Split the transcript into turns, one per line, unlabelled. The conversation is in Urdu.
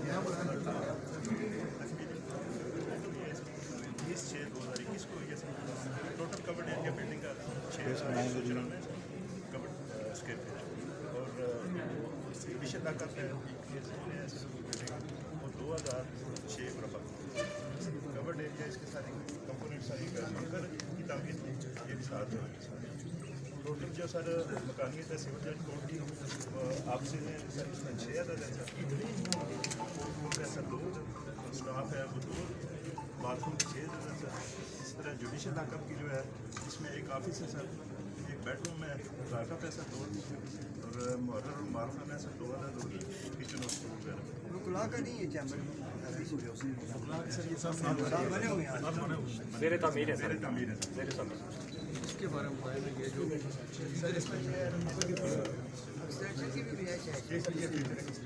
2021 کو یہ ٹوٹل کورڈ ایریا بلڈنگ کا 6 کورڈ اسکوائر فٹ اور ایڈیشن لاکر ہے اور 2006 مربع کورڈ ایریا اس کے سارے کمپوننٹ ساری بنکر کی تعمیر یہ بھی ساتھ ٹوٹل جو سر مکانیت ہے سول جج کوڈ کی آپ سے سر اس میں 6 عدد ہے سر 2 اسٹاف ہے وہ 2 باتھ روم 6 عدد ہے سر اس طرح جوڈیشل لاک اپ کی جو ہے اس میں ایک آفس ہے سر ایک بیڈ روم ہے لاک اپ ہے سر 2 اور محرر اور معروف ہے سر 2 عدد ہوگی کچن اور اسٹور وغیرہ
کلا کا نہیں ہے چیمبر
سر یہ سب
بنے ہوئے ہیں
زیر تعمیر ہے سر
تعمیر ہے
زیر تعمیر
اس کے بارے میں بتائیں یہ جو
سر اس میں
ایکسٹینشن کی بھی رہائش ہے